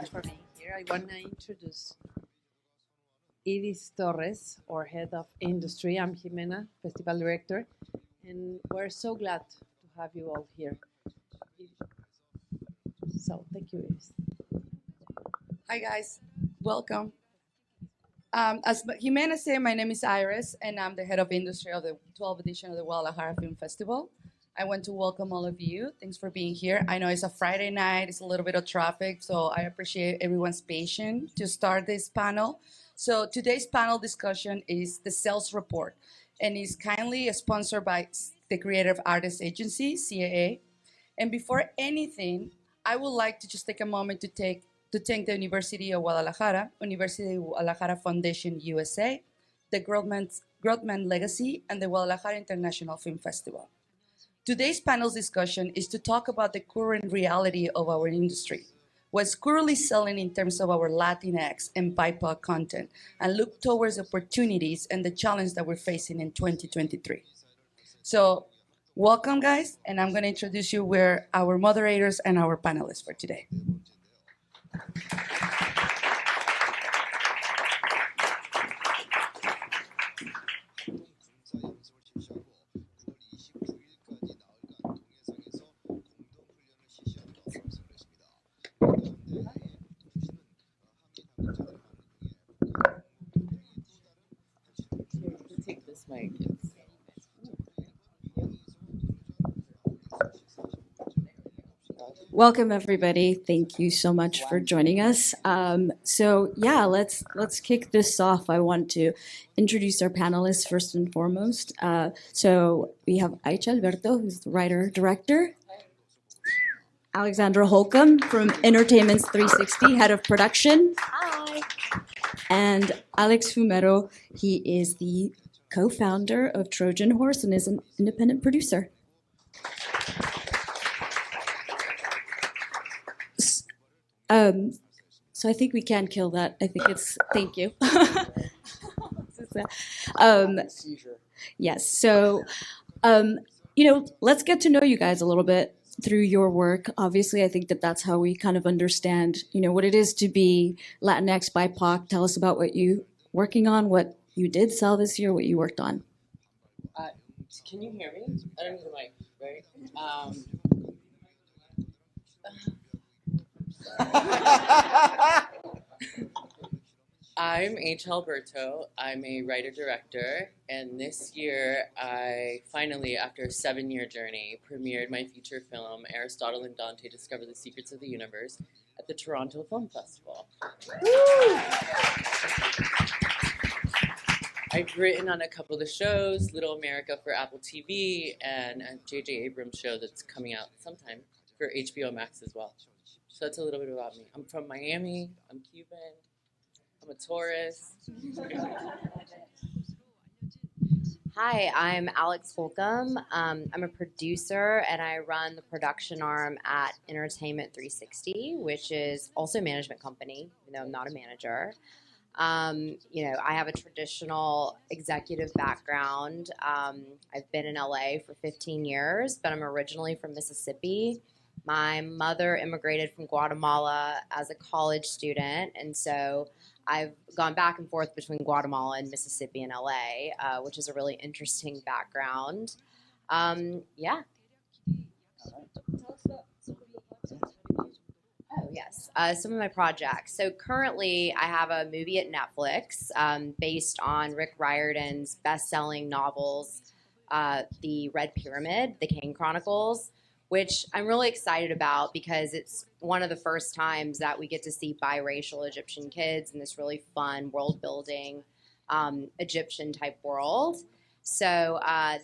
much for being here. I want to introduce Edith Torres, our head of industry. I'm Jimena, festival director, and we're so glad to have you all here. So thank you, Edith. Hi guys, welcome. As Jimena said, my name is Iris, and I'm the head of industry of the 12th edition of the Guadalajara Film Festival. I want to welcome all of you. Thanks for being here. I know it's a Friday night, it's a little bit of traffic, so I appreciate everyone's patience to start this panel. So today's panel discussion is the sales report, and is kindly sponsored by the Creative Artists Agency, CAA. And before anything, I would like to just take a moment to thank the University of Guadalajara, University of Guadalajara Foundation USA, the Grothman Legacy, and the Guadalajara International Film Festival. Today's panel's discussion is to talk about the current reality of our industry, what's currently selling in terms of our Latinx and BIPOC content, and look towards opportunities and the challenge that we're facing in 2023. So welcome, guys, and I'm going to introduce you with our moderators and our panelists for today. Take this mic. Welcome, everybody. Thank you so much for joining us. Let's kick this off. I want to introduce our panelists first and foremost. So we have Aicha Alberto, who's the writer-director. Alexandra Holcomb from Entertainment's 360, head of production. Hi. And Alex Fumero, he is the co-founder of Trojan Horse and is an independent producer. So I think we can kill that. I think it's, thank you. Yes, so, let's get to know you guys a little bit through your work. Obviously, I think that that's how we kind of understand, what it is to be Latinx, BIPOC. Tell us about what you're working on, what you did sell this year, what you worked on. Can you hear me? I don't need the mic, right? I'm H. Alberto. I'm a writer-director, and this year I finally, after a 7-year journey, premiered my feature film, Aristotle and Dante Discover the Secrets of the Universe, at the Toronto Film Festival. I've written on a couple of shows, Little America for Apple TV, and a J.J. Abrams show that's coming out sometime for HBO Max as well. So that's a little bit about me. I'm from Miami. I'm Cuban. I'm a Taurus. Hi, I'm Alex Holcomb. I'm a producer and I run the production arm at Entertainment 360, which is also a management company, even though I'm not a manager. I have a traditional executive background. I've been in LA for 15 years, but I'm originally from Mississippi. My mother immigrated from Guatemala as a college student, and so I've gone back and forth between Guatemala and Mississippi and LA, which is a really interesting background. Yeah. Oh, yes. Some of my projects. So currently I have a movie at Netflix based on Rick Riordan's best-selling novels, The Red Pyramid, The Kane Chronicles, which I'm really excited about because it's one of the first times that we get to see biracial Egyptian kids in this really fun world-building Egyptian-type world. So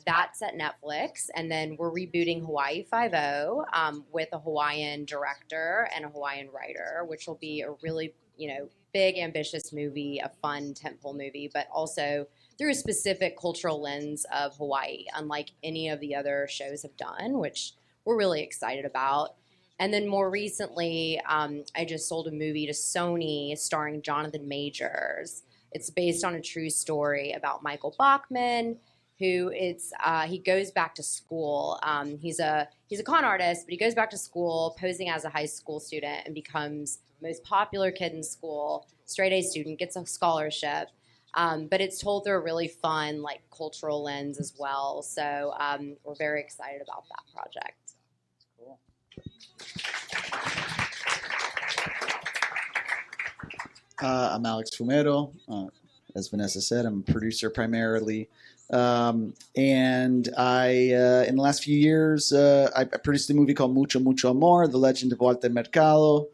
that's at Netflix, and then we're rebooting Hawaii Five-0 with a Hawaiian director and a Hawaiian writer, which will be a really, big, ambitious movie, a fun tentpole movie, but also through a specific cultural lens of Hawaii, unlike any of the other shows have done, which we're really excited about. And then more recently, I just sold a movie to Sony starring Jonathan Majors. It's based on a true story about Michael Bachman, who he goes back to school. He's a con artist, but he goes back to school posing as a high school student and becomes most popular kid in school, straight A student, gets a scholarship. But it's told through a really fun, like, cultural lens as well. So we're very excited about that project. Cool. I'm Alex Fumero. As Vanessa said, I'm a producer primarily. And I, in the last few years, I produced a movie called Mucho, Mucho Amor, The Legend of Walter Mercado.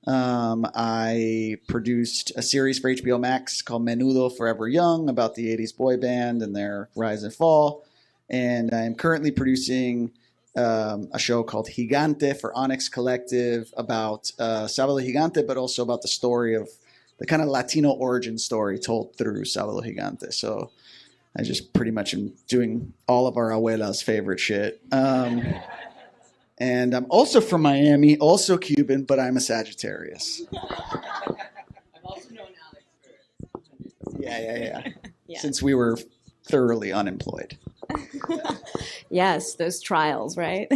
I produced a series for HBO Max called Menudo Forever Young about the 80s boy band and their rise and fall. And I'm currently producing a show called Gigante for Onyx Collective about Sábado Gigante, but also about the story of the kind of Latino origin story told through Sábado Gigante. So I just pretty much am doing all of our abuela's favorite shit. And I'm also from Miami, also Cuban, but I'm a Sagittarius. I've also known Alex for Yeah. Yeah. Since we were thoroughly unemployed. Yes, those trials, right?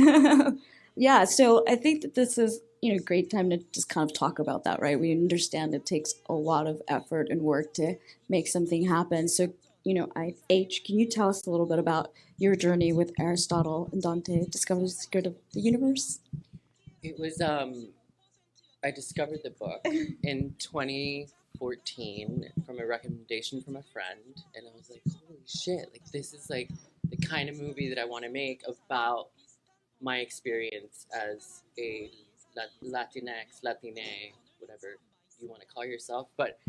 Yeah, so I think that this is, a great time to just kind of talk about that, right? We understand it takes a lot of effort and work to make something happen. So, H, can you tell us a little bit about your journey with Aristotle and Dante discovering the secret of the universe? It was, I discovered the book in 2014 from a recommendation from a friend, and I was like, holy shit, like, this is like the kind of movie that I want to make about my experience as a Latinx, Latine, whatever you want to call yourself, but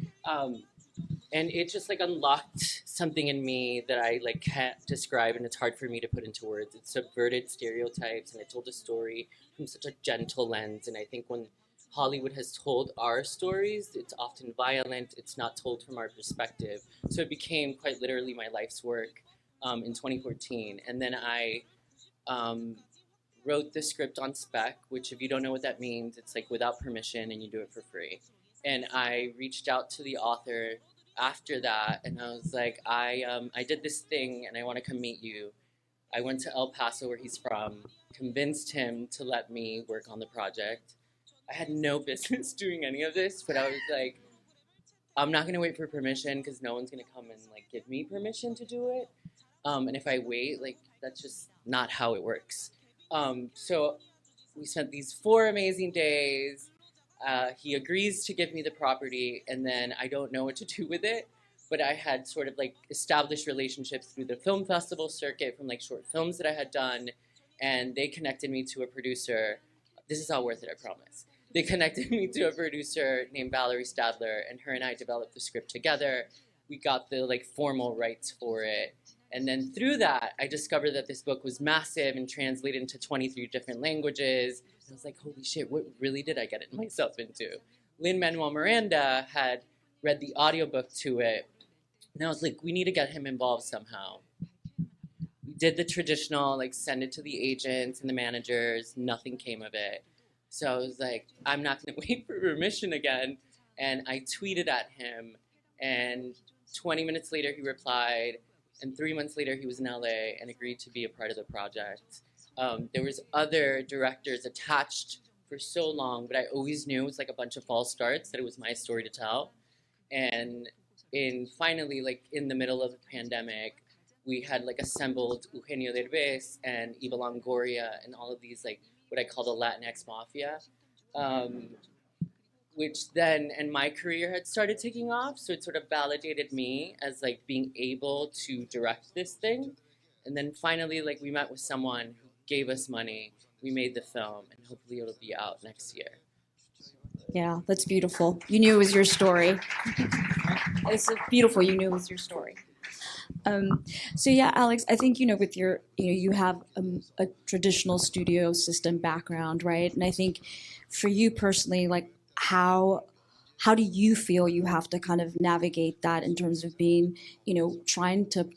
and it just like unlocked something in me that I like can't describe, and it's hard for me to put into words. It subverted stereotypes, and it told a story from such a gentle lens. And I think when Hollywood has told our stories, it's often violent. It's not told from our perspective. So it became quite literally my life's work in 2014. And then I wrote the script on spec, which if you don't know what that means, it's like without permission and you do it for free. And I reached out to the author after that, and I was like, I did this thing and I want to come meet you. I went to El Paso, where he's from, convinced him to let me work on the project. I had no business doing any of this, but I was like, I'm not going to wait for permission because no one's going to come and like give me permission to do it. And if I wait, like, that's just not how it works. So we spent these 4 amazing days. He agrees to give me the property, and then I don't know what to do with it. But I had sort of like established relationships through the film festival circuit from like short films that I had done, and they connected me to a producer. This is all worth it, I promise. They connected me to a producer named Valerie Stadler, and her and I developed the script together. We got the like formal rights for it. And then through that, I discovered that this book was massive and translated into 23 different languages. And I was like, holy shit, what really did I get myself into? Lin-Manuel Miranda had read the audiobook to it. And I was like, we need to get him involved somehow. We did the traditional, like, send it to the agents and the managers. Nothing came of it. So I was like, I'm not going to wait for permission again. And I tweeted at him. And 20 minutes later, he replied. And 3 months later, he was in LA and agreed to be a part of the project. There was other directors attached for so long, but I always knew it was like a bunch of false starts, that it was my story to tell. And finally, like in the middle of the pandemic, we had like assembled Eugenio Derbez and Eva Longoria and all of these, like what I call the Latinx mafia. Which then, and my career had started taking off, so it sort of validated me as like being able to direct this thing. And then finally, like, we met with someone who gave us money, we made the film, and hopefully it'll be out next year. Yeah, that's beautiful. You knew it was your story. It's beautiful. You knew it was your story. So yeah, Alex, I think, with your, you have a traditional studio system background, right? And I think for you personally, like, how do you feel you have to kind of navigate that in terms of being, trying to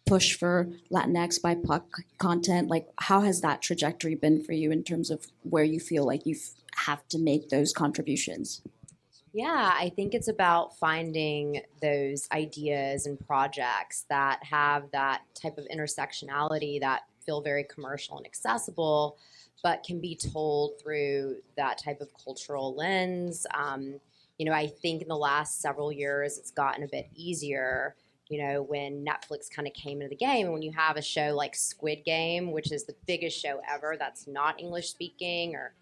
push for Latinx BIPOC content? Like, how has that trajectory been for you in terms of where you feel like you have to make those contributions? Yeah, I think it's about finding those ideas and projects that have that type of intersectionality that feel very commercial and accessible, but can be told through that type of cultural lens. I think in the last several years, it's gotten a bit easier, when Netflix kind of came into the game. And when you have a show like Squid Game, which is the biggest show ever that's not English speaking, or,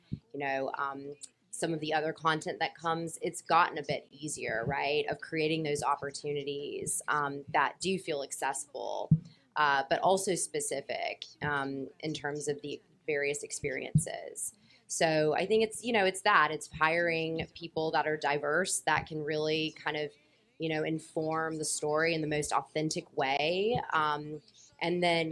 some of the other content that comes, it's gotten a bit easier, right, of creating those opportunities that do feel accessible, but also specific in terms of the various experiences. So I think it's it's hiring people that are diverse that can really kind of, inform the story in the most authentic way. And then,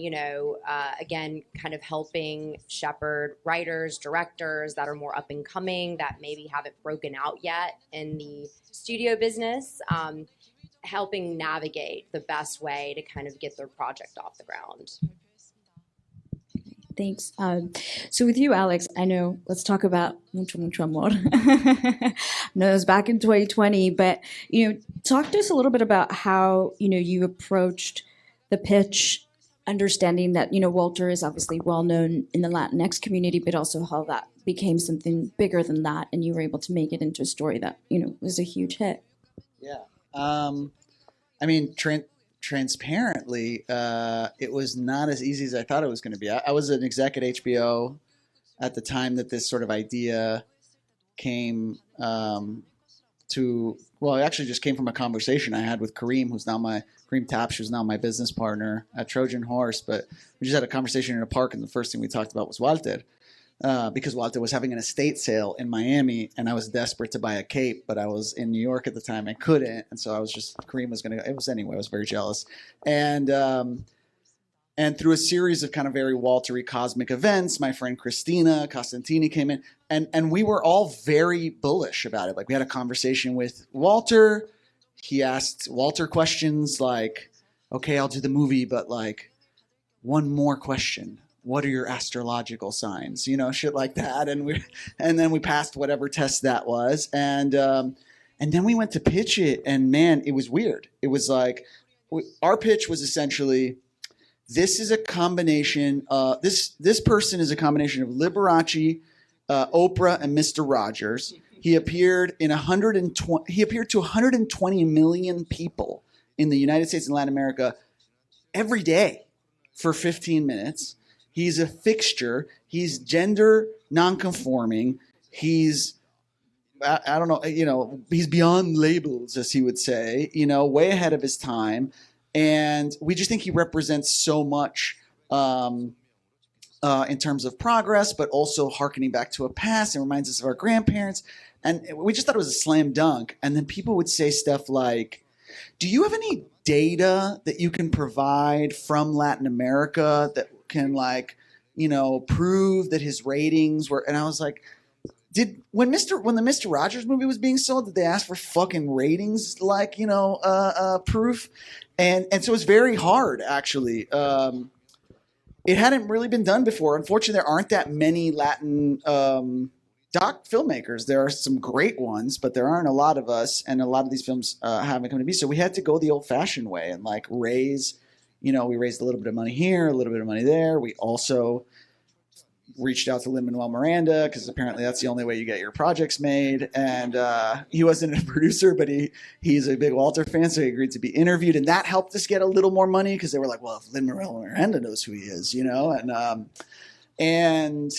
again, kind of helping shepherd writers, directors that are more up and coming, that maybe haven't broken out yet in the studio business, helping navigate the best way to kind of get their project off the ground. Thanks. So with you, Alex, I know, let's talk about mucho amor. I know it was back in 2020, but, talk to us a little bit about how, you approached the pitch, understanding that, Walter is obviously well known in the Latinx community, but also how that became something bigger than that, and you were able to make it into a story that, was a huge hit. Yeah. Transparently, it was not as easy as I thought it was going to be. I was an exec at HBO at the time that this sort of idea came it actually just came from a conversation I had with Kareem Tapsh, who's now my business partner at Trojan Horse. But we just had a conversation in a park, and the first thing we talked about was Walter. Because Walter was having an estate sale in Miami, and I was desperate to buy a cape, but I was in New York at the time and couldn't, and so Kareem was going to. It was anyway. I was very jealous, and through a series of kind of very Walter-y cosmic events, my friend Christina Costantini came in, and we were all very bullish about it. Like, we had a conversation with Walter. He asked Walter questions like, "Okay, I'll do the movie, but like, one more question. What are your astrological signs?" Shit like that. And then we passed whatever test that was. And then we went to pitch it, and man, it was weird. It was like, our pitch was essentially, this is a combination, this person is a combination of Liberace, Oprah, and Mr. Rogers. He appeared to 120 million people in the United States and Latin America every day for 15 minutes. He's a fixture. He's gender nonconforming. He's, I don't know, he's beyond labels, as he would say, way ahead of his time. And we just think he represents so much in terms of progress, but also hearkening back to a past and reminds us of our grandparents. And we just thought it was a slam dunk. And then people would say stuff like, do you have any data that you can provide from Latin America that can prove that his ratings were? And I was like, when the Mr. Rogers movie was being sold, did they ask for fucking ratings proof? And so it was very hard, actually. It hadn't really been done before. Unfortunately, there aren't that many Latin doc filmmakers. There are some great ones, but there aren't a lot of us, and a lot of these films haven't come to be. So we had to go the old-fashioned way and raise. We raised a little bit of money here, a little bit of money there. We also reached out to Lin-Manuel Miranda, because apparently that's the only way you get your projects made. And he wasn't a producer, but he's a big Walter fan, so he agreed to be interviewed. And that helped us get a little more money, because they were like, well, if Lin-Manuel Miranda knows who he is, And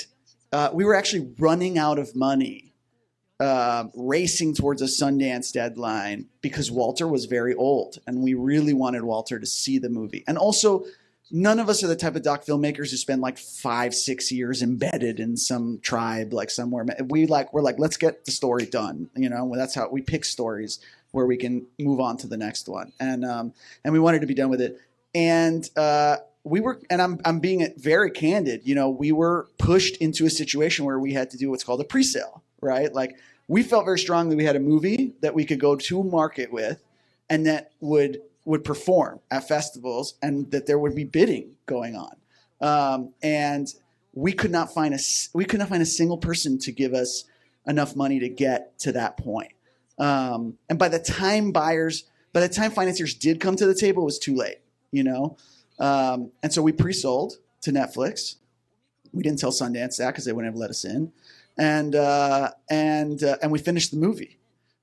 we were actually running out of money, racing towards a Sundance deadline, because Walter was very old, and we really wanted Walter to see the movie. And also, none of us are the type of doc filmmakers who spend 5-6 years embedded in some tribe, somewhere. We're like, let's get the story done. That's how we pick stories where we can move on to the next one. And we wanted to be done with it. And we were, and I'm being very candid. We were pushed into a situation where we had to do what's called a pre-sale, right? We felt very strongly we had a movie that we could go to market with, and that would perform at festivals, and that there would be bidding going on. And we could not find a single person to give us enough money to get to that point. And by the time financiers did come to the table, it was too late, And so we pre-sold to Netflix. We didn't tell Sundance that because they wouldn't have let us in, and we finished the movie.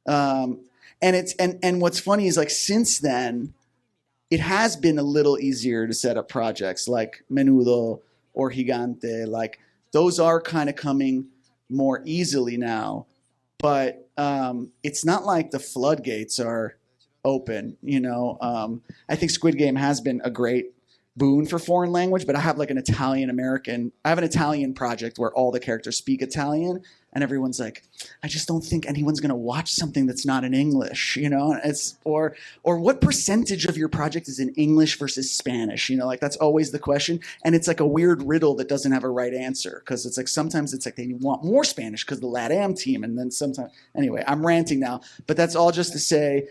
And what's funny is, like, since then, it has been a little easier to set up projects like Menudo or Gigante. Like, those are kind of coming more easily now, but it's not like the floodgates are open. You know, I think Squid Game has been a great boon for foreign language, but I have like an Italian project where all the characters speak Italian, and everyone's like, I just don't think anyone's gonna watch something that's not in English, you know? Or what percentage of your project is in English versus Spanish? You know, like, that's always the question, and it's like a weird riddle that doesn't have a right answer, because it's like sometimes it's like they want more Spanish because the LATAM team, and then sometimes, anyway, I'm ranting now, but that's all just to say,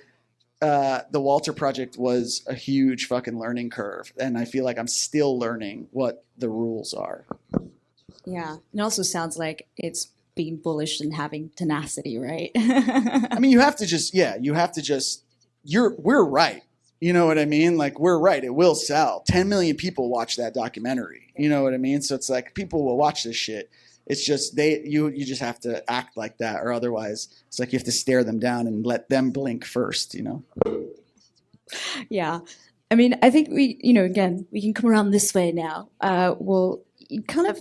the Walter project was a huge fucking learning curve, and I feel like I'm still learning what the rules are. Yeah, it also sounds like it's being bullish and having tenacity, right? I mean, we're right. You know what I mean? Like, we're right. It will sell. 10 million people watch that documentary. You know what I mean? So it's like, people will watch this shit. It's just you just have to act like that, or otherwise it's like you have to stare them down and let them blink first, you know? Yeah. I mean, I think again, we can come around this way now. We'll kind of,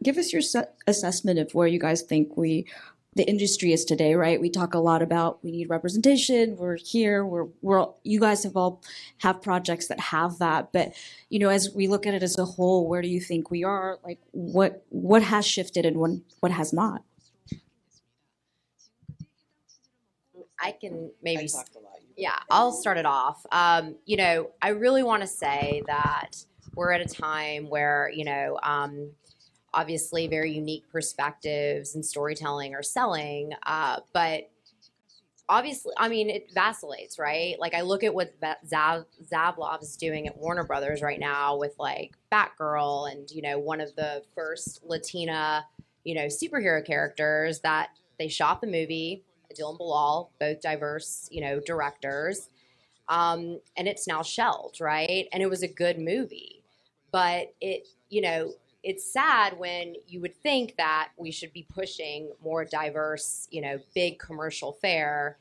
give us your assessment of where you guys think the industry is today, right? We talk a lot about we need representation. We're here. You guys have projects that have that, but as we look at it as a whole, where do you think we are? Like, what has shifted and what has not? I can maybe. I talked a lot. Yeah, I'll start it off. I really want to say that we're at a time where, obviously very unique perspectives and storytelling are selling, but obviously, I mean, it vacillates, right? Like, I look at what Zablov is doing at Warner Brothers right now with, like, Batgirl and, one of the first Latina, superhero characters that they shot the movie, Adil and Bilal, both diverse, directors, and it's now shelved, right? And it was a good movie, but it's sad when you would think that we should be pushing more diverse, big commercial fare.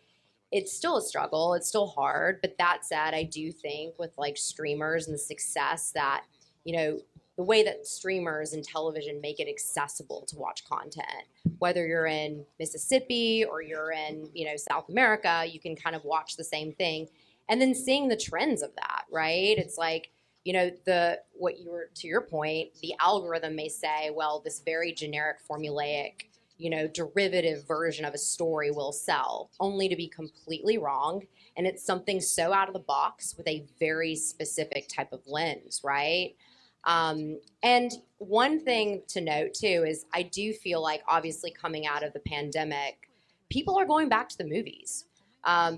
It's still a struggle. It's still hard. But that said, I do think with, like, streamers and the success that, the way that streamers and television make it accessible to watch content, whether you're in Mississippi or you're in, South America, you can kind of watch the same thing. And then seeing the trends of that, right? It's like, to your point, the algorithm may say, well, this very generic, formulaic, derivative version of a story will sell, only to be completely wrong. And it's something so out of the box with a very specific type of lens, right? And one thing to note, too, is I do feel like, obviously, coming out of the pandemic, people are going back to the movies.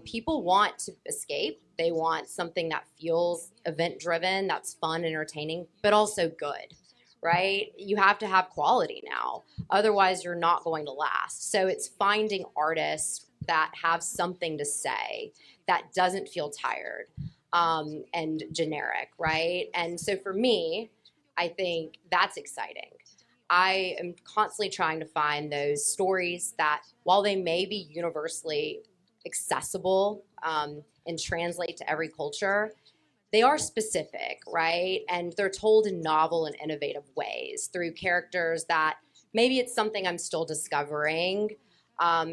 People want to escape. They want something that feels event-driven, that's fun, entertaining, but also good, right? You have to have quality now. Otherwise, you're not going to last. So it's finding artists that have something to say that doesn't feel tired and generic, right? And so for me, I think that's exciting. I am constantly trying to find those stories that, while they may be universally accessible and translate to every culture, they are specific, right? And they're told in novel and innovative ways through characters that maybe it's something I'm still discovering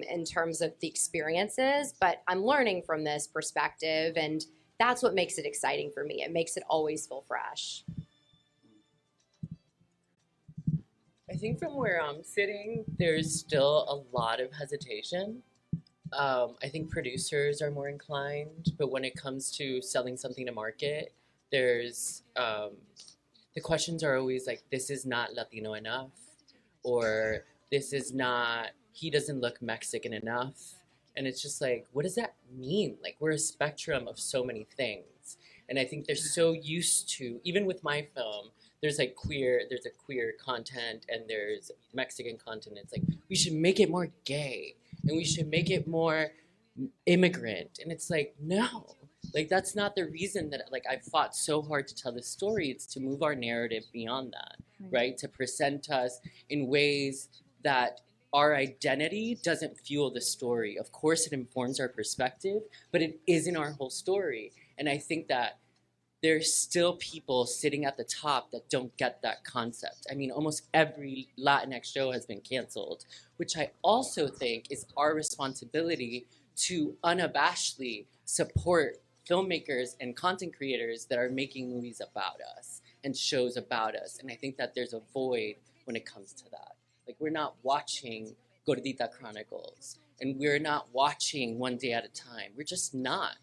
in terms of the experiences, but I'm learning from this perspective, and that's what makes it exciting for me. It makes it always feel fresh. I think from where I'm sitting, there's still a lot of hesitation. I think producers are more inclined, but when it comes to selling something to market, there's the questions are always like, this is not Latino enough, or this is not, he doesn't look Mexican enough. And it's just like, what does that mean? Like, we're a spectrum of so many things. And I think they're so used to, even with my film, there's a queer content and there's Mexican content. It's like, we should make it more gay and we should make it more immigrant. And it's like, no, like, that's not the reason that, like, I fought so hard to tell this story. It's to move our narrative beyond that. right? To present us in ways that our identity doesn't fuel the story. Of course, it informs our perspective, but it isn't our whole story. And I think that there's still people sitting at the top that don't get that concept. I mean, almost every Latinx show has been canceled, which I also think is our responsibility to unabashedly support filmmakers and content creators that are making movies about us and shows about us. And I think that there's a void when it comes to that. Like, we're not watching Gordita Chronicles, and we're not watching One Day at a Time. We're just not.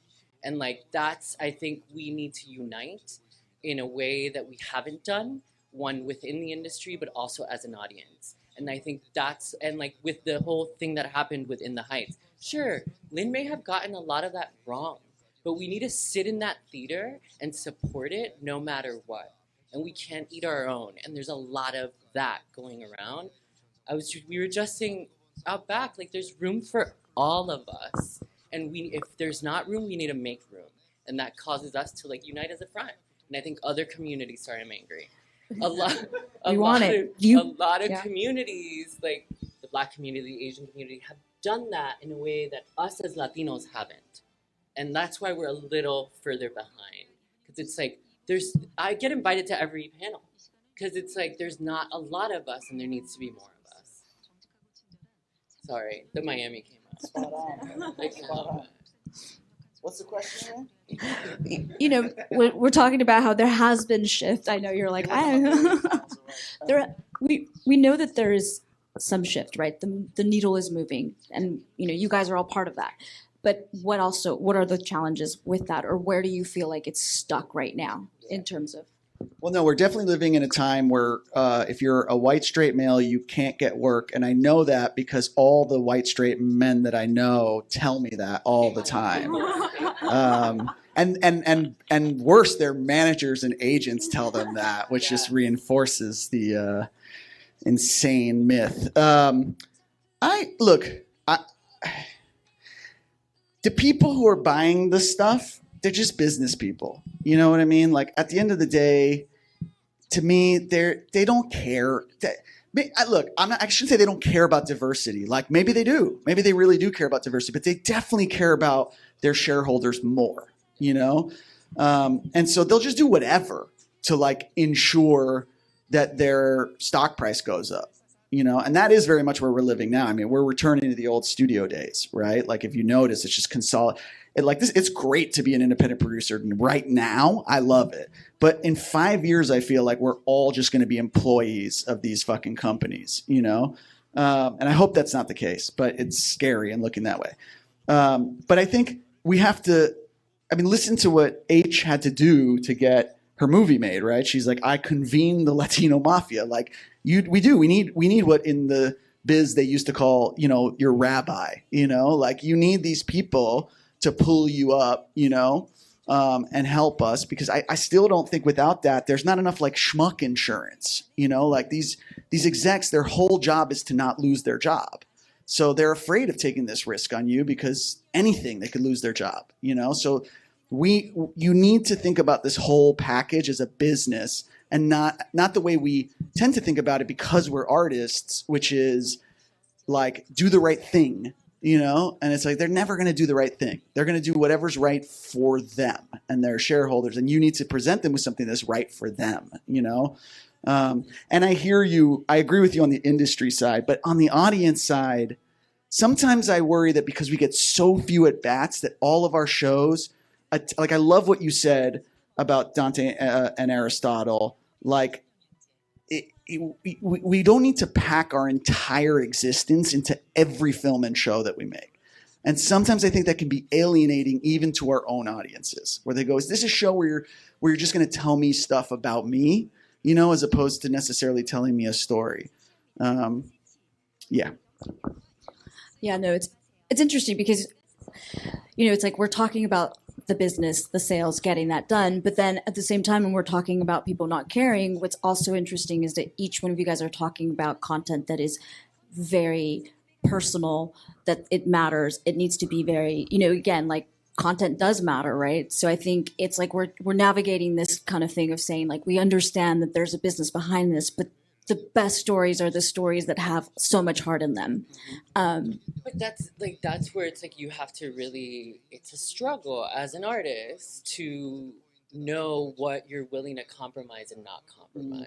And like, that's, I think we need to unite in a way that we haven't done, one within the industry, but also as an audience. And I think that's, and like with the whole thing that happened within the Heights, sure, Lynn may have gotten a lot of that wrong, but we need to sit in that theater and support it no matter what. And we can't eat our own. And there's a lot of that going around. We were just saying out back, like, there's room for all of us. And if there's not room, we need to make room. And that causes us to like unite as a front. And I think other communities, sorry, I'm angry. A lot of communities, like the Black community, the Asian community, have done that in a way that us as Latinos haven't. And that's why we're a little further behind. Because it's like, I get invited to every panel. Because it's like, there's not a lot of us and there needs to be more of us. Sorry, the Miami came out. Spot on. Spot on. What's the question again? You know, we're talking about how there has been shift. I know you're like, we know that there is some shift, right? The needle is moving, and you know, you guys are all part of that. But what are the challenges with that, or where do you feel like it's stuck right now in terms of? Well, no, we're definitely living in a time where if you're a white straight male, you can't get work. And I know that because all the white straight men that I know tell me that all the time. And worse, their managers and agents tell them that, which just reinforces the insane myth. The people who are buying this stuff, they're just business people. You know what I mean? Like, at the end of the day, to me, they don't care. I shouldn't say they don't care about diversity. Like, maybe they do. Maybe they really do care about diversity, but they definitely care about their shareholders more, you know? And so they'll just do whatever to like ensure that their stock price goes up. You know, and that is very much where we're living now. I mean, we're returning to the old studio days, right? Like, if you notice, it's just it's great to be an independent producer. And right now, I love it. But in 5 years, I feel like we're all just going to be employees of these fucking companies, you know? And I hope that's not the case, but it's scary and looking that way. But I think we have to, listen to what H had to do to get her movie made, right? She's like, I convened the Latino mafia. Like, we need what in the biz they used to call, you know, your rabbi, you know, like, you need these people to pull you up, you know, and help us, because I still don't think without that, there's not enough like schmuck insurance, you know, like these execs, their whole job is to not lose their job. So they're afraid of taking this risk on you because anything, they could lose their job, you know? So you need to think about this whole package as a business, and not the way we tend to think about it because we're artists, which is like, do the right thing, you know? And it's like, they're never going to do the right thing. They're going to do whatever's right for them and their shareholders. And you need to present them with something that's right for them, you know? And I hear you, I agree with you on the industry side, but on the audience side, sometimes I worry that because we get so few at bats that all of our shows, like, I love what you said about Dante and Aristotle. Like, we don't need to pack our entire existence into every film and show that we make. And sometimes I think that can be alienating even to our own audiences, where they go, is this a show where you're just going to tell me stuff about me, you know, as opposed to necessarily telling me a story? Yeah. Yeah, no, it's interesting because, you know, it's like we're talking about the business, the sales, getting that done. But then at the same time, when we're talking about people not caring, what's also interesting is that each one of you guys are talking about content that is very personal, that it matters. It needs to be very, you know, again, like content does matter, right? So I think it's like we're navigating this kind of thing of saying like we understand that there's a business behind this, but the best stories are the stories that have so much heart in them. But that's where it's like you have to really, it's a struggle as an artist to know what you're willing to compromise and not compromise.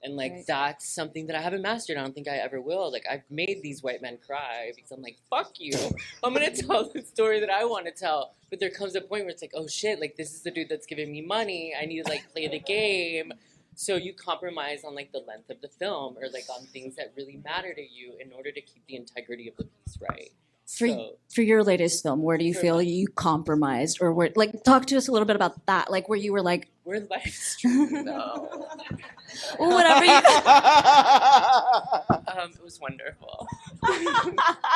And like Right. that's something that I haven't mastered. I don't think I ever will. Like I've made these white men cry because I'm like, fuck you. I'm gonna tell the story that I want to tell. But there comes a point where it's like, oh shit, like this is the dude that's giving me money. I need to like play the game. So you compromise on like the length of the film or like on things that really matter to you in order to keep the integrity of the piece right. For your latest film, where do you feel you compromised, or where, like, talk to us a little bit about that, like where you were like, We're live streaming though. whatever you. It was wonderful.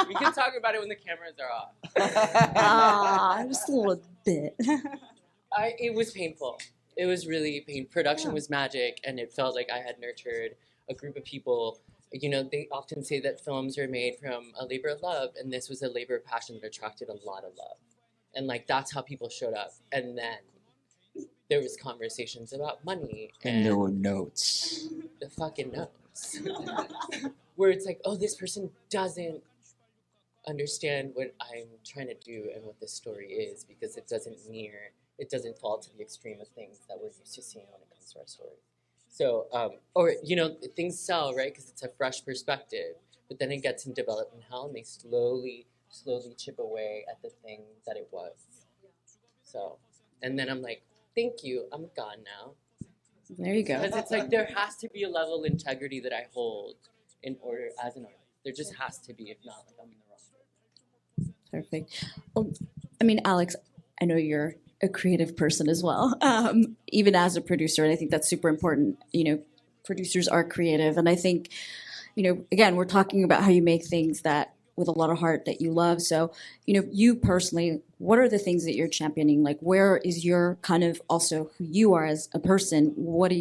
We can talk about it when the cameras are off. Just a little bit. It was painful. It was really painful. Production was magic, and it felt like I had nurtured a group of people. You know, they often say that films are made from a labor of love, and this was a labor of passion that attracted a lot of love. And, like, that's how people showed up. And then there was conversations about money. And there were notes. The fucking notes. Where it's like, oh, this person doesn't understand what I'm trying to do and what this story is because it doesn't fall to the extreme of things that we're used to seeing when it comes to our story. So, or, you know, things sell, right? Because it's a fresh perspective. But then it gets in development hell and they slowly chip away at the thing that it was. So, and then I'm like, thank you, I'm gone now. There you go. Because it's like there has to be a level of integrity that I hold in order as an artist. There just has to be, if not, like I'm in the wrong place. Perfect. Well, I mean, Alex, I know you're a creative person as well, even as a producer, and I think that's super important. You know, producers are creative, and I think, you know, again, we're talking about how you make things that with a lot of heart that you love. So, you know, you personally, what are the things that you're championing? Like, where is your kind of also who you are as a person? What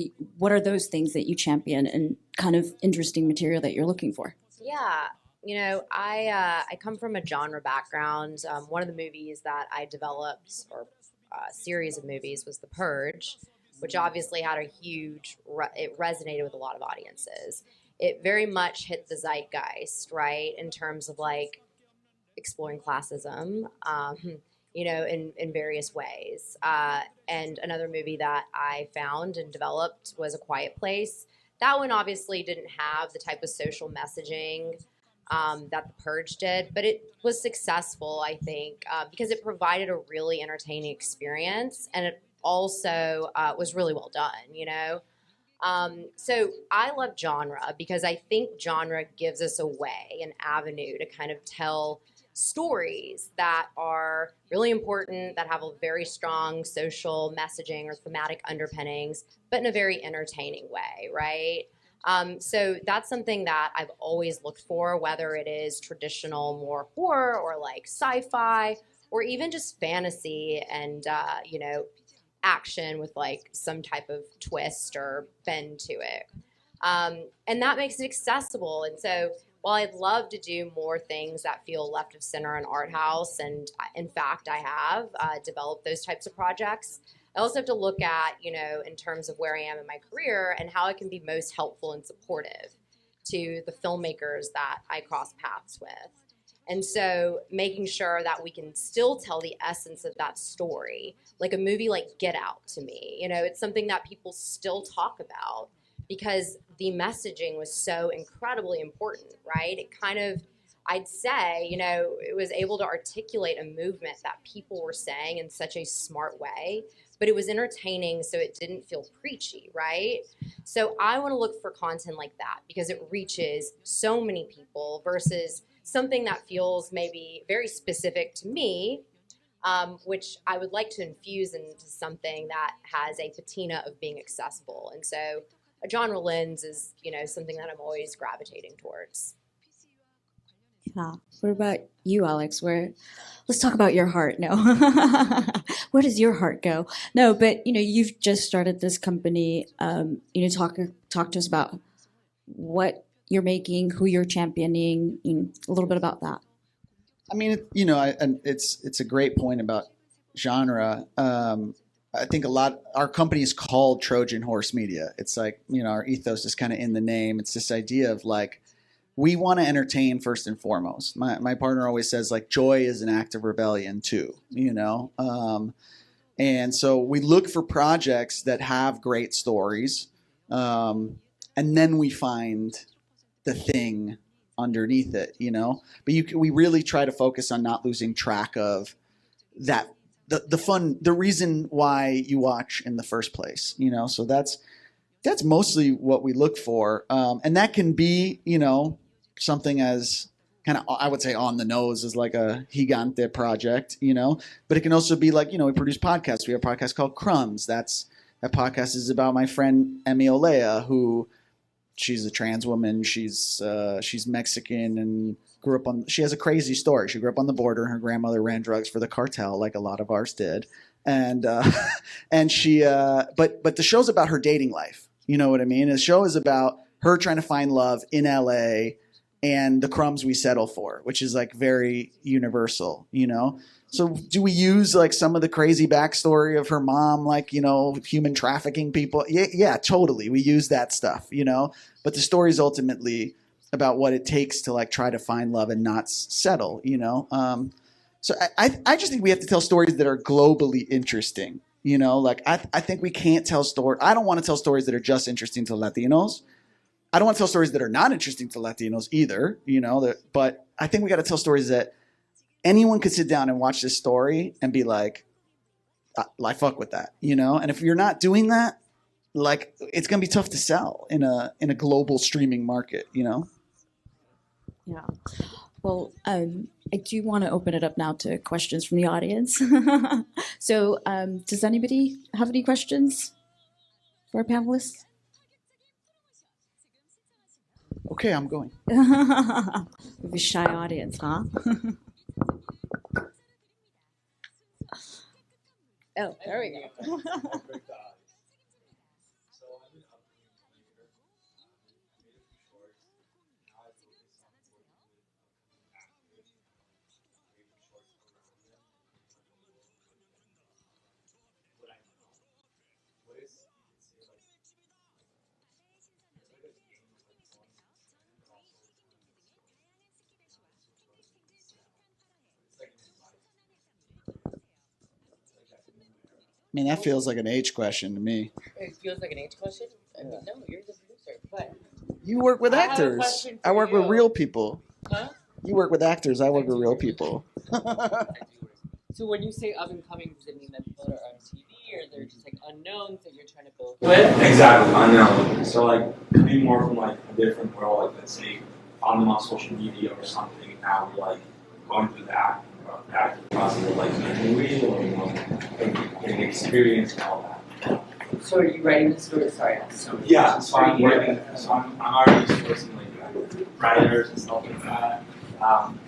are those things that you champion and kind of interesting material that you're looking for? Yeah, you know, I come from a genre background. One of the movies that I developed, or series of movies, was The Purge, which obviously had a huge, it resonated with a lot of audiences. It very much hit the zeitgeist, right, in terms of like exploring classism, you know, in various ways. And another movie that I found and developed was A Quiet Place. That one obviously didn't have the type of social messaging that The Purge did, but it was successful, I think, because it provided a really entertaining experience, and it also was really well done, you know? So I love genre because I think genre gives us a way, an avenue to kind of tell stories that are really important, that have a very strong social messaging or thematic underpinnings, but in a very entertaining way, right? So that's something that I've always looked for, whether it is traditional, more horror, or like sci-fi, or even just fantasy and, you know, action with like some type of twist or bend to it. And that makes it accessible. And so while I'd love to do more things that feel left of center in art house, and in fact I have developed those types of projects, I also have to look at, you know, in terms of where I am in my career and how I can be most helpful and supportive to the filmmakers that I cross paths with. And so making sure that we can still tell the essence of that story, like a movie like Get Out to me, you know, it's something that people still talk about because the messaging was so incredibly important, right? It kind of, I'd say, you know, it was able to articulate a movement that people were saying in such a smart way, but it was entertaining, so it didn't feel preachy, right? So I want to look for content like that because it reaches so many people versus something that feels maybe very specific to me, which I would like to infuse into something that has a patina of being accessible. And so a genre lens is, you know, something that I'm always gravitating towards. Yeah. What about you, Alex? Let's talk about your heart. No. Where does your heart go? No, but, you know, you've just started this company. You know, talk to us about what you're making, who you're championing, a little bit about that. I mean, you know, and it's a great point about genre. I think our company is called Trojan Horse Media. It's like, our ethos is kind of in the name. It's this idea of like, we want to entertain first and foremost. My partner always says like, joy is an act of rebellion too, and so we look for projects that have great stories. And then we find the thing underneath it, but we really try to focus on not losing track of that, the fun, the reason why you watch in the first place, so that's mostly what we look for. And that can be, something as kind of, I would say, on the nose as like a gigante project, but it can also be like, we produce podcasts. We have a podcast called Crumbs. That podcast is about my friend Emmy Olea, who she's a trans woman. She's Mexican and she has a crazy story. She grew up on the border. Her grandmother ran drugs for the cartel, like a lot of ours did. And she, but the show's about her dating life. You know what I mean? The show is about her trying to find love in LA and the crumbs we settle for, which is like very universal, So do we use like some of the crazy backstory of her mom, like, human trafficking people? Yeah, totally. We use that stuff, but the story is ultimately about what it takes to like try to find love and not settle, So I just think we have to tell stories that are globally interesting, like I think we can't tell stories. I don't want to tell stories that are just interesting to Latinos. I don't want to tell stories that are not interesting to Latinos either, but I think we got to tell stories that anyone could sit down and watch this story and be like, I fuck with that, and if you're not doing that, like, it's going to be tough to sell in a global streaming market, Yeah. Well, I do want to open it up now to questions from the audience. So does anybody have any questions for our panelists? Okay, I'm going. We have a shy audience, huh? Oh, there we go. I mean, that feels like an age question to me. It feels like an age question? I mean, no, you're the producer. But You work with I have a actors. question I for work with you. real people. Huh? You work with actors. I work with real people. So when you say up and coming, does it mean that people that are on TV or they're just like unknowns that you're trying to build with? Exactly, unknown. So like coming more from like a different world, like let's say found them on social media or something, and now we're like going through the acting process of like making a movie or getting experience and all that. So are you writing the story? Sorry. Yeah, so I'm already sourcing like writers and stuff like that.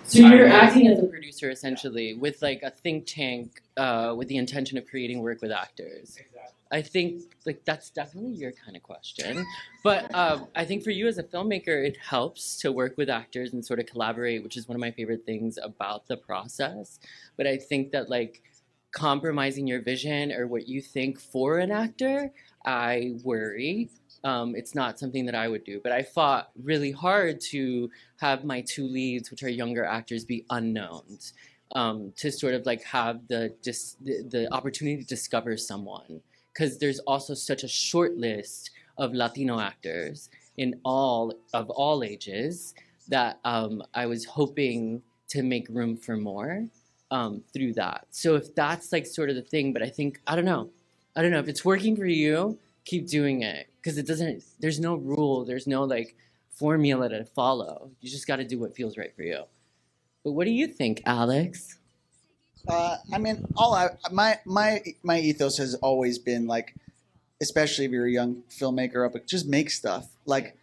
So you're acting as a producer essentially with like a think tank with the intention of creating work with actors. Exactly. I think like that's definitely your kind of question. But I think for you as a filmmaker, it helps to work with actors and sort of collaborate, which is one of my favorite things about the process. But I think that like compromising your vision or what you think for an actor, I worry. It's not something that I would do, but I fought really hard to have my two leads, which are younger actors, be unknowns, to sort of like have the opportunity to discover someone, because there's also such a short list of Latino actors in all ages that I was hoping to make room for more through that. So if that's like sort of the thing, but I think I don't know if it's working for you. Keep doing it, because there's no rule, there's no like formula to follow. You just got to do what feels right for you. But what do you think, Alex? I mean, my ethos has always been like, especially if you're a young filmmaker, just make stuff. Like,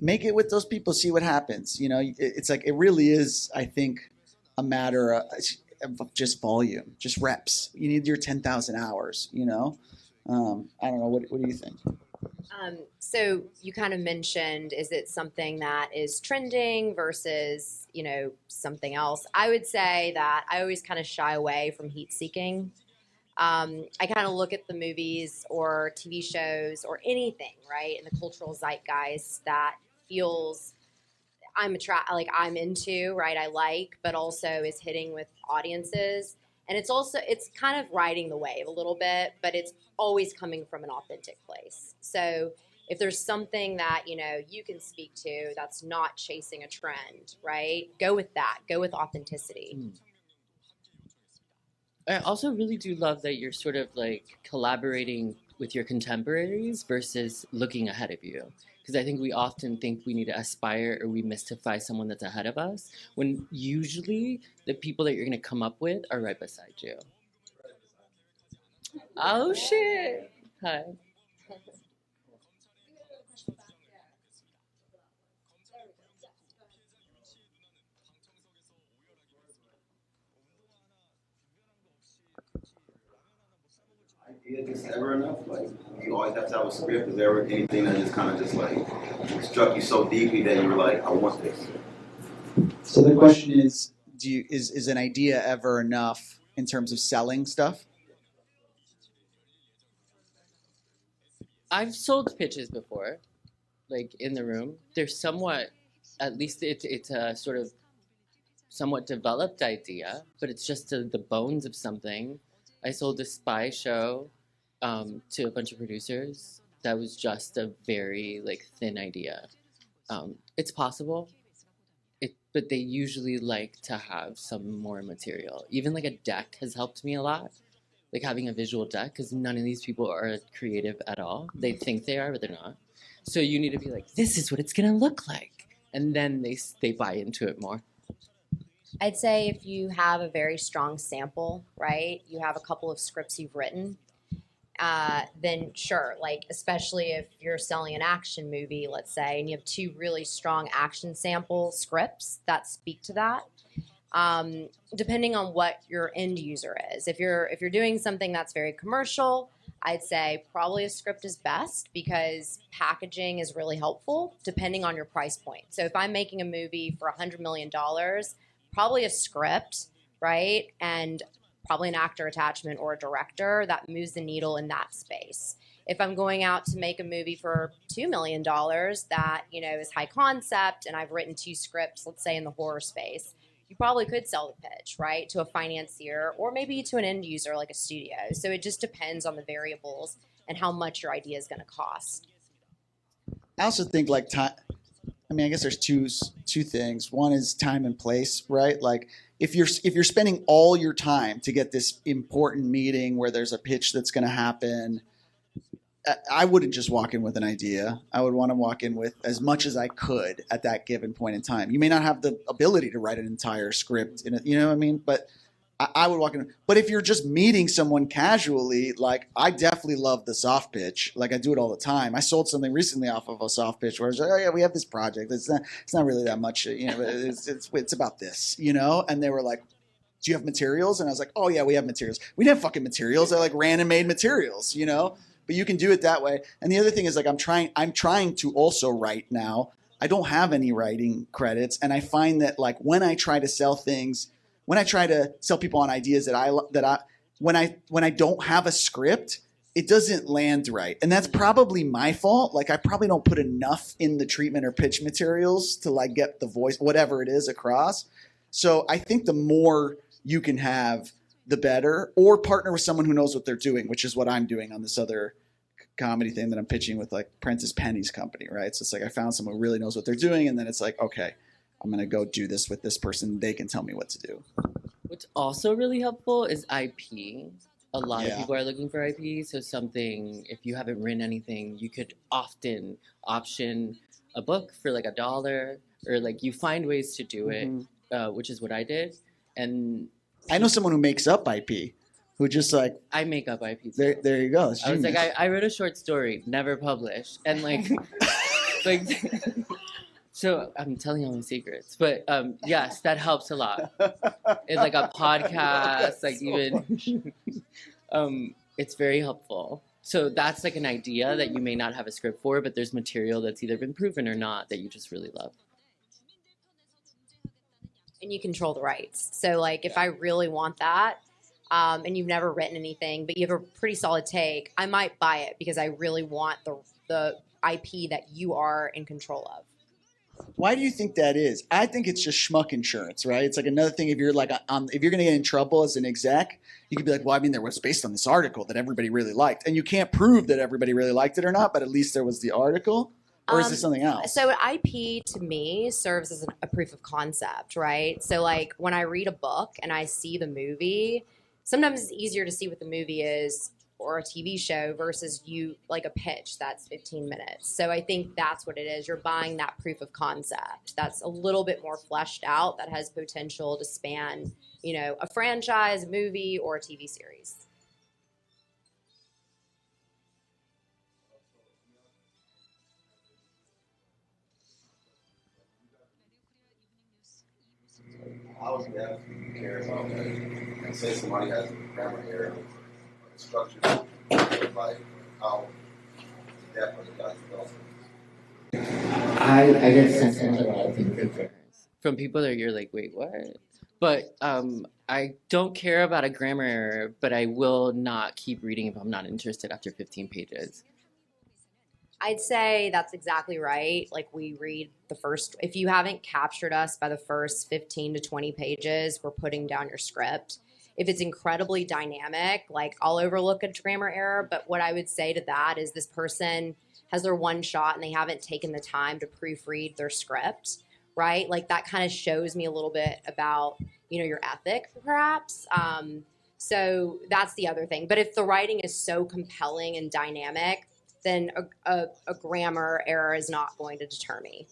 make it with those people, see what happens. It's like, it really is, I think, a matter of just volume, just reps. You need your 10,000 hours. I don't know. What do you think? So you kind of mentioned, is it something that is trending versus, something else? I would say that I always kind of shy away from heat seeking. I kind of look at the movies or TV shows or anything, right, in the cultural zeitgeist that feels I'm into, right, I like, but also is hitting with audiences. And it's kind of riding the wave a little bit, but it's always coming from an authentic place. So if there's something that, you can speak to that's not chasing a trend, right, go with that. Go with authenticity. I also really do love that you're sort of like collaborating with your contemporaries versus looking ahead of you. Because I think we often think we need to aspire or we mystify someone that's ahead of us, when usually the people that you're going to come up with are right beside you. Oh, shit. Hi. Idea just ever enough? Like, you always have to have a script. Is there ever anything that just kind of just like struck you so deeply that you were like, I want this? So the question is, is an idea ever enough in terms of selling stuff? I've sold pitches before, like in the room. They're somewhat, at least it's a sort of somewhat developed idea, but it's just the bones of something. I sold a spy show to a bunch of producers. That was just a very like thin idea. It's possible, but they usually like to have some more material. Even like a deck has helped me a lot, like having a visual deck, because none of these people are creative at all. They think they are, but they're not. So you need to be like, this is what it's gonna look like, and then they buy into it more. I'd say if you have a very strong sample, right, you have a couple of scripts you've written, then sure, like especially if you're selling an action movie, let's say, and you have two really strong action sample scripts that speak to that, depending on what your end user is. If you're doing something that's very commercial, I'd say probably a script is best because packaging is really helpful depending on your price point. So if I'm making a movie for $100 million, probably a script, right, and probably an actor attachment or a director that moves the needle in that space. If I'm going out to make a movie for $2 million that, is high concept and I've written 2 scripts, let's say in the horror space, you probably could sell the pitch, right, to a financier or maybe to an end user like a studio. So it just depends on the variables and how much your idea is going to cost. I also think like time. I mean, I guess there's two things. One is time and place, right? Like if you're spending all your time to get this important meeting where there's a pitch that's going to happen, I wouldn't just walk in with an idea. I would want to walk in with as much as I could at that given point in time. You may not have the ability to write an entire script, you know what I mean? But I would walk in. But if you're just meeting someone casually, like I definitely love the soft pitch. Like I do it all the time. I sold something recently off of a soft pitch where it's like, oh yeah, we have this project. It's not really that much, it's about this, And they were like, do you have materials? And I was like, oh yeah, we have materials. We didn't have fucking materials. They're like random made materials, But you can do it that way. And the other thing is like I'm trying to also write now. I don't have any writing credits, and I find that like when I try to sell people on ideas when I don't have a script, it doesn't land right. And that's probably my fault. Like I probably don't put enough in the treatment or pitch materials to like get the voice, whatever it is, across. So I think the more you can have, the better, or partner with someone who knows what they're doing, which is what I'm doing on this other comedy thing that I'm pitching with like Prentice Penny's company, right? So it's like I found someone who really knows what they're doing, and then it's like, okay, I'm going to go do this with this person. They can tell me what to do. What's also really helpful is IP. A lot of people are looking for IP. So something, if you haven't written anything, you could often option a book for like $1, or like you find ways to do it, which is what I did. And I know someone who makes up IP, who just like... I make up IP. There you go. I was like, I wrote a short story, never published. And like... So I'm telling all my secrets, but yes, that helps a lot. It's like a podcast, like even it's very helpful. So that's like an idea that you may not have a script for, but there's material that's either been proven or not that you just really love. And you control the rights. So like if I really want that, and you've never written anything, but you have a pretty solid take, I might buy it because I really want the IP that you are in control of. Why do you think that is? I think it's just schmuck insurance, right? It's like another thing. If you're like, if you're going to get in trouble as an exec, you could be like, well, I mean, there was based on this article that everybody really liked, and you can't prove that everybody really liked it or not, but at least there was the article. Or is this something else? So IP to me serves as a proof of concept, right? So like when I read a book and I see the movie, sometimes it's easier to see what the movie is or a TV show versus you like a pitch that's 15 minutes. So I think that's what it is. You're buying that proof of concept that's a little bit more fleshed out, that has potential to span, you know, a franchise, movie, or a TV series. How is that you care about that? And say somebody has a grammar error or structure, like how that for the guys I get sent a lot of things from people that you're like, wait, what? But I don't care about a grammar error, but I will not keep reading if I'm not interested after 15 pages. I'd say that's exactly right. Like we read the first, if you haven't captured us by the first 15 to 20 pages, we're putting down your script. If it's incredibly dynamic, like I'll overlook a grammar error, but what I would say to that is this person has their one shot and they haven't taken the time to proofread their script, right? Like that kind of shows me a little bit about, you know, your ethic perhaps. So that's the other thing. But if the writing is so compelling and dynamic, then a grammar error is not going to deter me.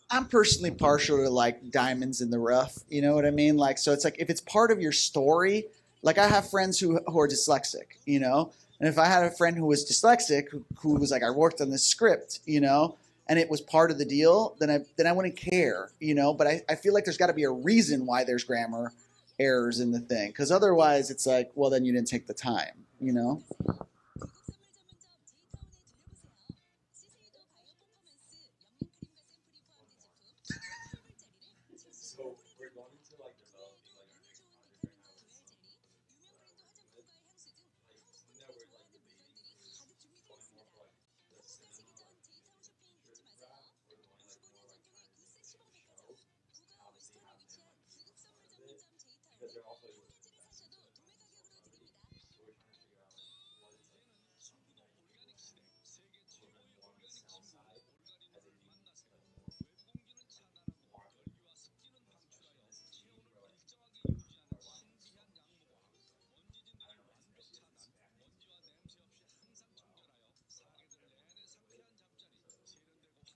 I'm personally partial to like diamonds in the rough. You know what I mean? Like, so it's like if it's part of your story, like I have friends who are dyslexic, you know? And if I had a friend who was dyslexic, who was like, I worked on this script, you know, and it was part of the deal, then I wouldn't care, you know? But I feel like there's got to be a reason why there's grammar errors in the thing. Because otherwise it's like, well, then you didn't take the time, you know?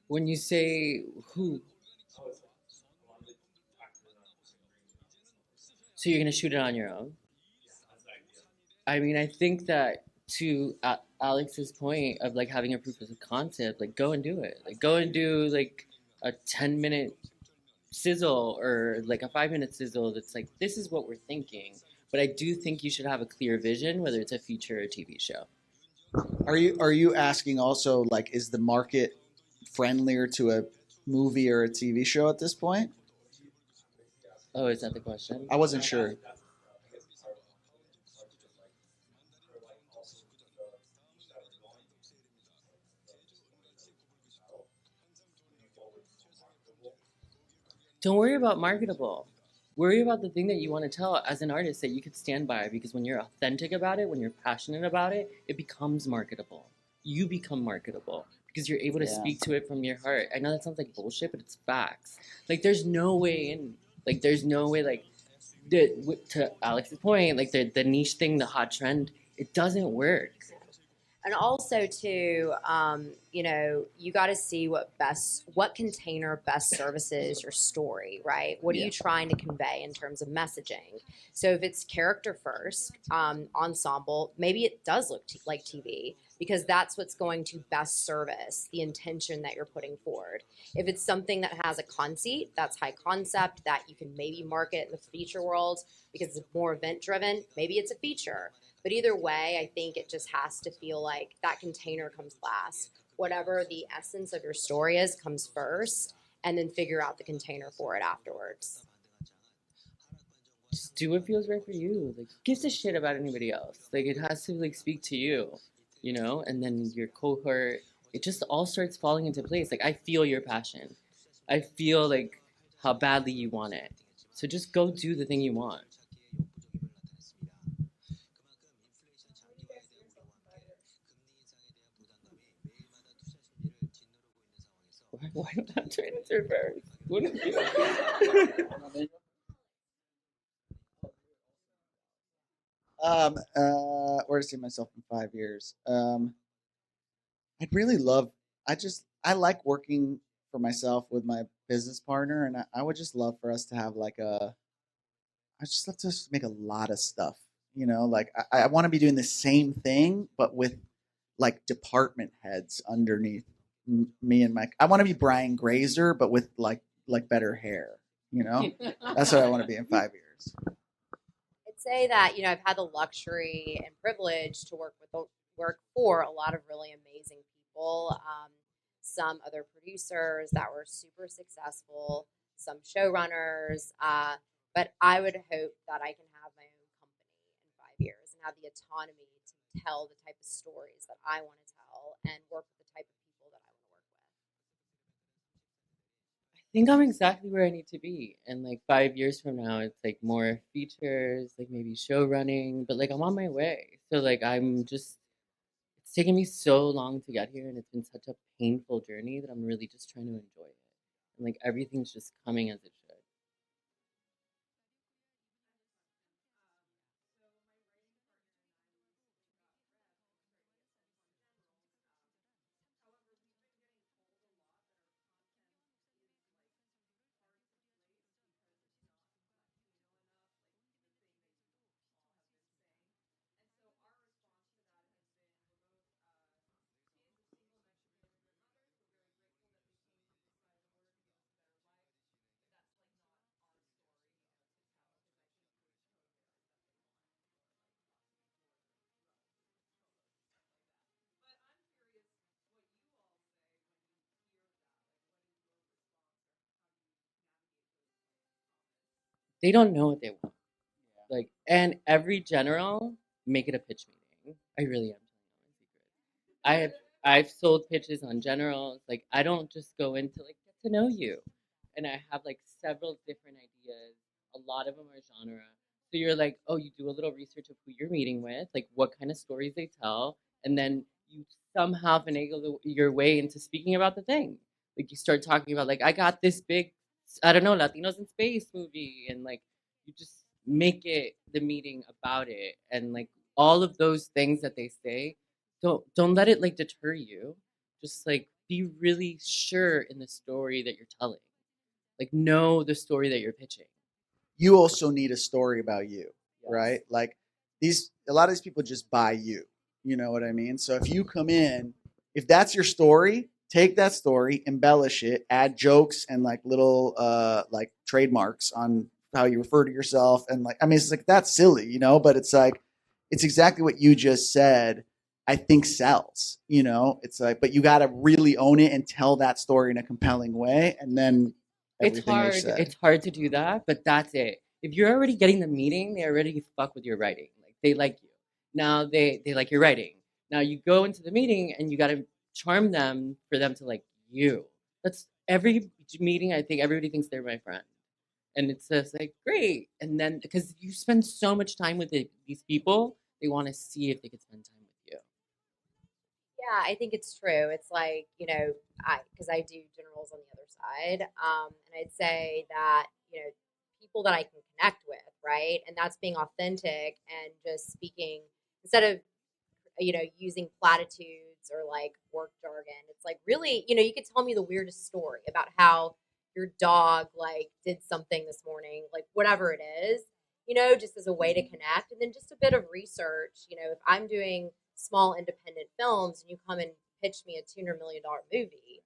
When you say who, so you're gonna shoot it on your own? I mean, I think that to Alex's point of like having a proof of concept, like go and do it. Like go and do like a 10-minute sizzle or like a 5-minute sizzle that's like, this is what we're thinking. But I do think you should have a clear vision, whether it's a feature or a TV show. Are you asking also like, is the market friendlier to a movie or a TV show at this point? Oh, is that the question? I wasn't sure. Don't worry about marketable. Worry about the thing that you want to tell as an artist that you could stand by, because when you're authentic about it, when you're passionate about it, it becomes marketable. You become marketable because you're able to speak to it from your heart. I know that sounds like bullshit, but it's facts. Like there's no way in, like there's no way, like to Alex's point, like the niche thing, the hot trend, it doesn't work. And also too, you know, you got to see what container best services your story, right? What are you trying to convey in terms of messaging? So if it's character first, ensemble, maybe it does look like TV, because that's what's going to best service the intention that you're putting forward. If it's something that has a conceit, that's high concept, that you can maybe market in the feature world because it's more event driven, maybe it's a feature. But either way, I think it just has to feel like that container comes last. Whatever the essence of your story is comes first, and then figure out the container for it afterwards. just do what feels right for you. Like, who gives a shit about anybody else? Like, it has to like speak to you, you know. And then your cohort, it just all starts falling into place. Like, I feel your passion. I feel like how badly you want it. So just go do the thing you want. Why don't I try to answer first? What if you? Where to see myself in 5 years? I'd really love. I like working for myself with my business partner, and I would just love for us to have like a. I just love to just make a lot of stuff. You know, like I want to be doing the same thing, but with like department heads underneath me and my. I want to be Brian Grazer, but with like better hair. You know, that's what I want to be in 5 years. I'd say that I've had the luxury and privilege to work for a lot of really amazing people. Some other producers that were super successful, some showrunners. But I would hope that I can have my own company in 5 years and have the autonomy to tell the type of stories that I want to tell and work with the type of people that I want to work with. I think I'm exactly where I need to be. And like 5 years from now, it's like more features, like maybe show running, but like I'm on my way. So like it's taken me so long to get here and it's been such a painful journey that I'm really just trying to enjoy it. And like everything's just coming as it should. They don't know what they want. Like, and every general, make it a pitch meeting. I really am telling you my secret. I've sold pitches on generals. Like, I don't just go into like get to know you, and I have like several different ideas. A lot of them are genre. So you're like, oh, you do a little research of who you're meeting with, like what kind of stories they tell, and then you somehow finagle your way into speaking about the thing. Like you start talking about like I got this big, I don't know, Latinos in space movie, and like you just make it the meeting about it, and like all of those things that they say, don't let it like deter you. Just like be really sure in the story that you're telling. Like know the story that you're pitching. You also need a story about you, Yes. right? Like a lot of these people just buy you. You know what I mean? So if you come in, if that's your story, take that story, embellish it, add jokes and like little like trademarks on how you refer to yourself, and like I mean it's like that's silly, you know, but it's like it's exactly what you just said. I think sells, you know. It's like, but you got to really own it and tell that story in a compelling way, and then It's hard. It's hard to do that, but that's it. If you're already getting the meeting, they already fuck with your writing. Like they like you. Now they like your writing. Now you go into the meeting and you gotta charm them for them to like you. That's every meeting. I think everybody thinks they're my friend, and it's just like great. And then because you spend so much time with these people, they want to see if they could spend time with you. Yeah, I think it's true. It's like, because I do generals on the other side. And I'd say that, people that I can connect with, right? And that's being authentic and just speaking instead of, using platitudes or like work jargon. It's like really, you could tell me the weirdest story about how your dog like did something this morning, like whatever it is, just as a way to connect. And then just a bit of research, if I'm doing small independent films and you come and pitch me a $200 million movie,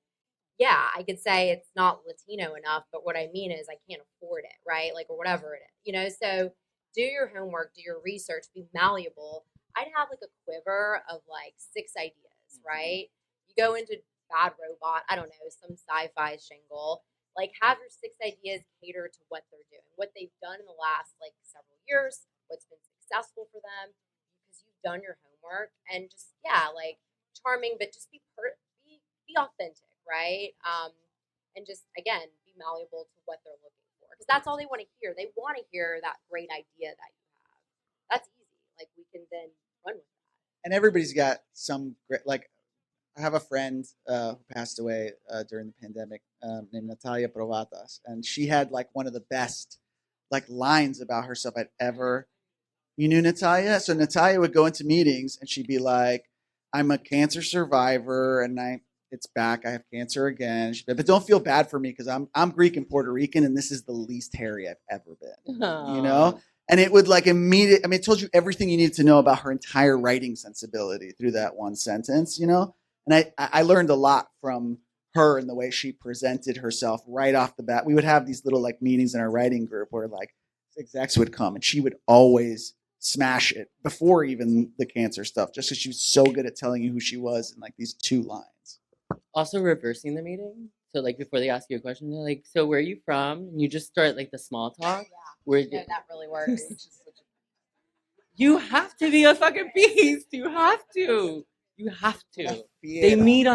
yeah, I could say it's not Latino enough, but what I mean is I can't afford it, right? Like, or whatever it is, So do your homework, do your research, be malleable. I'd have like a quiver of like 6 ideas, right? You go into Bad Robot, I don't know, some sci-fi shingle. Like, have your 6 ideas cater to what they're doing, what they've done in the last like several years, what's been successful for them, because you've done your homework, and just like charming, but just be authentic, right? And just again be malleable to what they're looking for, because that's all they want to hear. They want to hear that great idea that you have. That's easy. Like, we can then run with that. And everybody's got some great, like, I have a friend who passed away during the pandemic named Natalia Aprobados, and she had like one of the best like lines about herself I'd ever. You knew Natalia? So Natalia would go into meetings and she'd be like, "I'm a cancer survivor, and it's back. I have cancer again. But don't feel bad for me because I'm Greek and Puerto Rican, and this is the least hairy I've ever been." Aww. You know? And it would like immediate. I mean, it told you everything you needed to know about her entire writing sensibility through that one sentence, you know? And I learned a lot from her and the way she presented herself right off the bat. We would have these little like meetings in our writing group where like execs would come and she would always smash it before even the cancer stuff, just because she was so good at telling you who she was in like these 2 lines. Also reversing the meeting. So like before they ask you a question, they're like, "So where are you from?" And you just start like the small talk. Yeah, Where that really works. you have to be a fucking beast. You have to. You have to. They meet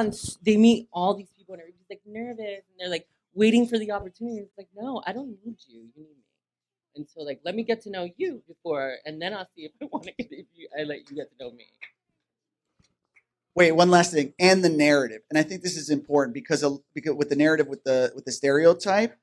all these people and everybody's like nervous and they're like waiting for the opportunity. It's like, no, I don't need you. You need me. And so like, let me get to know you before, and then I'll see if I want to I let you get to know me. Wait, one last thing, and the narrative, and I think this is important because with the narrative, with the stereotype,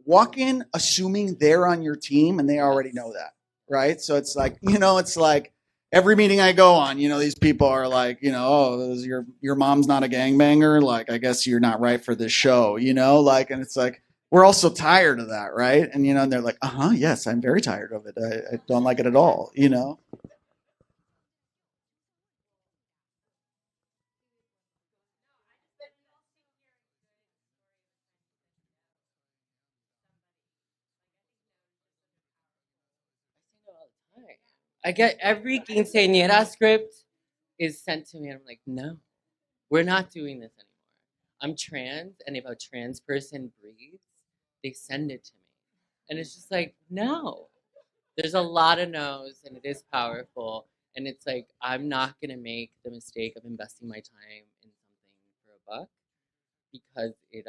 walk in assuming they're on your team and they already know that, right? So it's like, it's like every meeting I go on, these people are like, "Oh, your mom's not a gangbanger. Like, I guess you're not right for this show," like, and it's like we're all so tired of that, right? And and they're like, yes, I'm very tired of it. I don't like it at all, I get every quinceañera script is sent to me, and I'm like, no, we're not doing this anymore. I'm trans, and if a trans person breathes, they send it to me. And it's just like, no. There's a lot of no's, and it is powerful. And it's like, I'm not going to make the mistake of investing my time in something for a buck, because it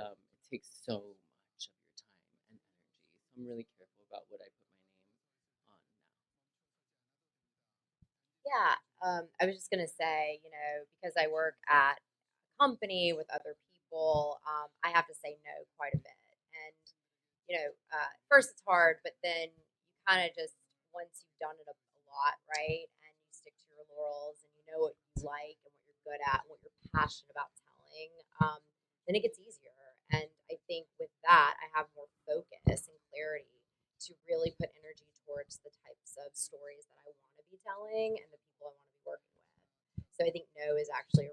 takes so much of your time and energy. So I'm really careful about what I put my name on now. Yeah, I was just gonna say, because I work at a company with other people, I have to say no quite a bit. And first it's hard, but then you kind of just, once you've done it a lot, right, and you stick to your laurels and you know what you like and what you're good at and what you're passionate about telling, then it gets easier. And I think with that, I have more focus and clarity to really put energy towards the types of stories that I want to be telling and the people I want to be working with. So I think no is actually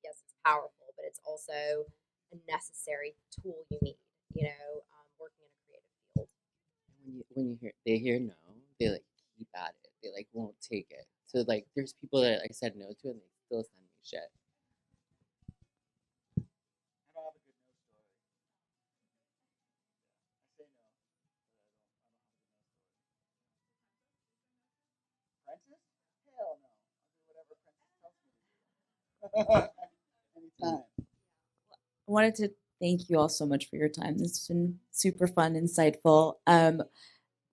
yes, it's powerful, but it's also a necessary tool you need, working in a creative field. When they hear no, they like keep at it. They like won't take it. So like there's people that I said no to and they still send me shit. I don't have a good no story. I say no, but I don't have a good no story. Princess? Hell no. I'll do whatever Princess tells me to do. Anytime. I wanted to thank you all so much for your time. This has been super fun, insightful.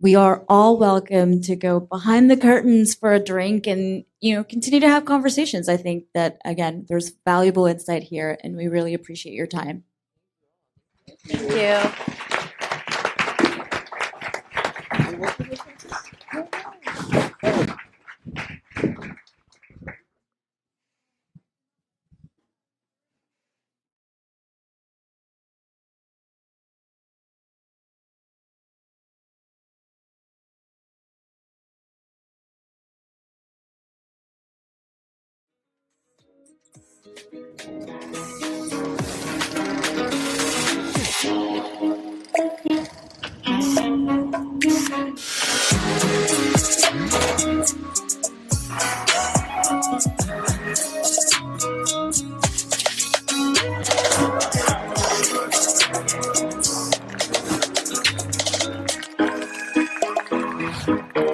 We are all welcome to go behind the curtains for a drink and, continue to have conversations. I think that, again, there's valuable insight here, and we really appreciate your time. Thank you. Thank you.